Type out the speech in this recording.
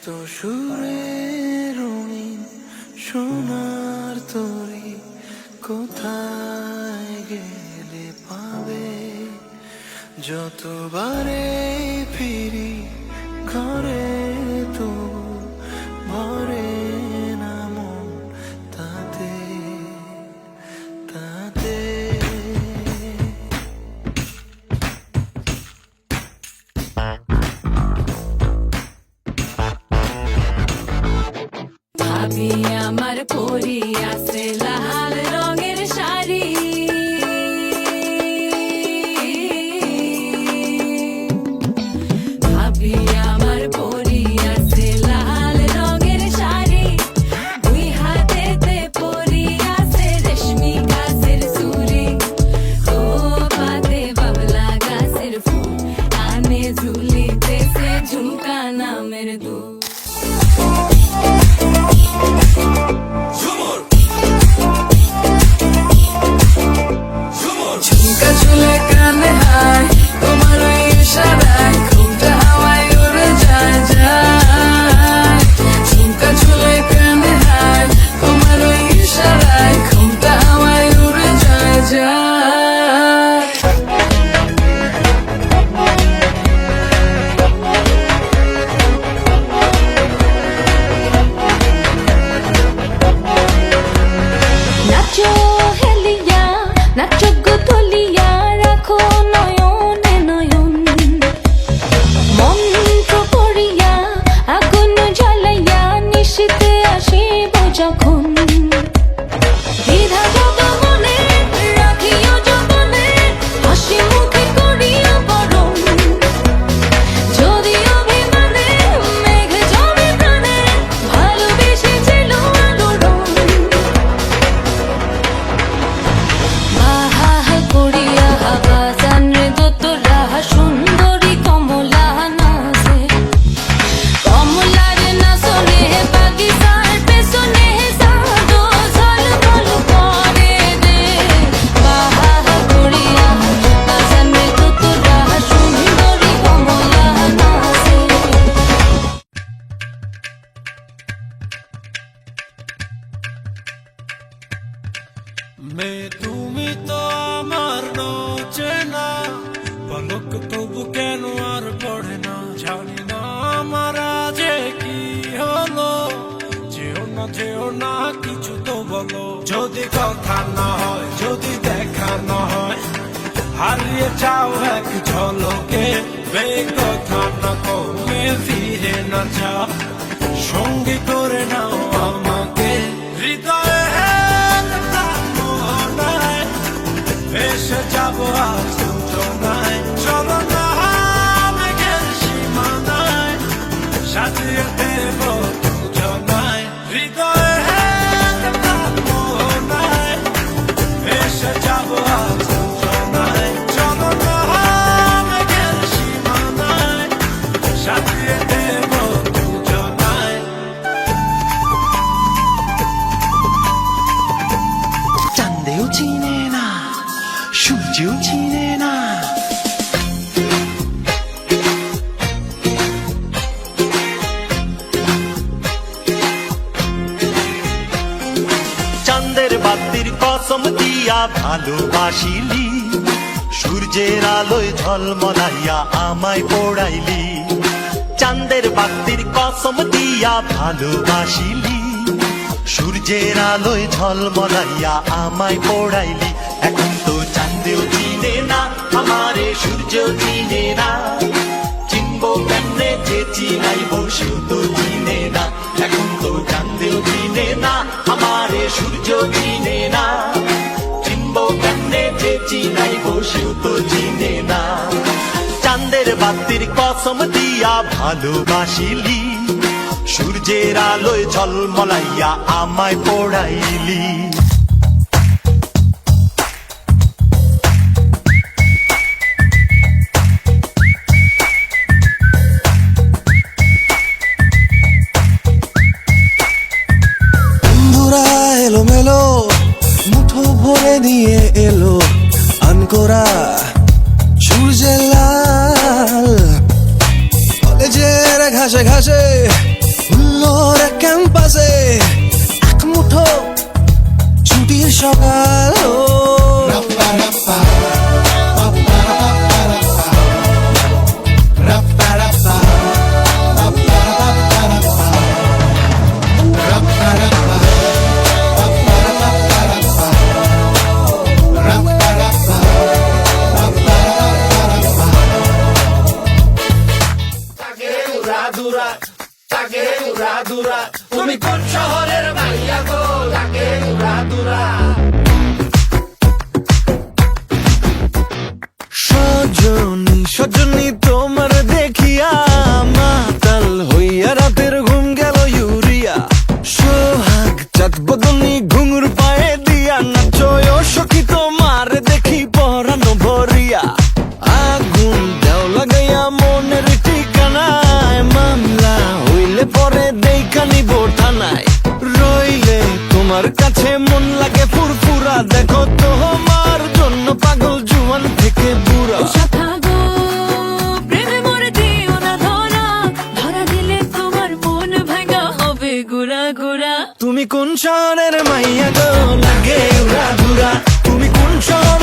সুরে রঙিন সোনার তরি কোথায় গেলে পাবে? যতবারে ফিরি ঘরে তো ভরে না মন তাতে তাতে। ভাবি আমার পরি আছে লাল রঙের শাড়ি, ভাবি আমার পরি আছে লাল রঙের শাড়ি, দুই হাতেতে পরি আছে রেশমি গাছের চুড়ি, ও পাতে বাবলা গাছের ফুল, কানে ঝুলিতেছে ঝুমকা নামের দুল। ঝুমকা ঝুলে কানে হায় তোমার ওই ইশারায়, ঘুমটা হাওয়ায় উড়ে যায় যায়। ঝুমকা ঝুলে কানে হায় তোমার ওই ইশারায়, ঘুমটা হাওয়ায় উড়ে যায় যায়। নাচো হেলিয়া নাচো গো তুলিয়া, রাখো নয়নে নয়ন, মন্ত্র পড়িয়া আগুন জ্বালাইয়া নিশীথে আসিব যখন। দ্বিধা যত মনে রাখিও যতনে, হাসি মুখে করিও বরণ, যদি অভিমানে মেঘ জমে প্রাণে, ভালোবেসেছিল আলোড়ন। আহা করিয়া বাজান রে দোতরা, সুন্দরী কমলা নাচে, কমলার নাচনে বাগিচার পেছনে সাদো ঝলমল করে রে। আহা করিয়া বাজান রে দোতরা, সুন্দরী কমলা নাচে। তুমি তো আমার চেনা পলক, তবু কেন আর পড়ে না? জানি না আমার আজে কি হলো, যেও না কিছু তো বলো। যদি কথা না হয়, যদি দেখা না হয়, হারিয়ে যাও এক ঝলকে, কথা না কমে ফিরে না যাও, সঙ্গী করে নাও আমাকে। হৃদয়ে এসে যাবো আজ দুজনায়, চলো না মেঘের সীমানায়, সাজিয়ে দেব দুজনায়। হৃদয়ে মোহনায় এসে যাবো আজ দুজনায়, চলো না মেঘের সীমানায়, সাজিয়ে দেব দুজনায়। চাঁদেও চিনে না, সূর্যও চিনে না, চাঁদের বাতির কসম দিয়া ভালোবাসিলি, সূর্যের আলোয় ঝলমলাইয়া আমায় পোড়াইলি। চাঁদের বাতির কসম দিয়া ভালোবাসিলি, সূর্যের আলোয় ঝলমলাইয়া আমায় পোড়াইলি। এখন তো চাঁদেও চিনে না আমারে, সূর্যও চিনে না, চিনবো কেমনে যে চিনাইব সেও তো চিনে না। এখন তো চাঁদেও চিনে না আমারে, সূর্যও চিনে না, চিনবো কেমনে যে চিনাইব সেও তো চিনে না। চাঁদের বাতির কসম দিয়া ভালোবাসিলি, সূর্যের আলোয় ঝলমলাইয়া আমায় পোড়াইলি। বন্ধুরা এলোমেলো মুঠো ভরে নিয়ে এলো আনকোরা সূর্যের লাল, কলেজের ঘাসে ঘাসে আলোর ক্যাম্পাসে এক মুঠো ছুটির সকাল তুমি কোন শহরের মাইয়া গো লাগে উড়াদুরা সজনী সজনী তোমার দেখিয়া মাতাল হইয়া রাতের ঘুম গেল ইউরিয়া সোহাগ চাঁদ বদনী ঘুঙুর পায়ে দিয়া নাচয় সখী তোমার দেখি পরানো ভরিয়া আগুন দেও লাগাইয়া মনের ঠিকানায় মামলা হইলে পরে দেখা নিব থানায় রইলে তোমার কাছে মন লাগে ফুরফুরা দেখো তোমার জন্য পাগল জুয়ান থেকে বুড়া শাখা গো প্রেমে মরে দিও না ধরা ধরা দিলে তোমার মন ভাঙা হবে গুড়া গুড়া তুমি কোন শহরের মাইয়া গো লাগে উড়াধুরা তুমি কোন শহর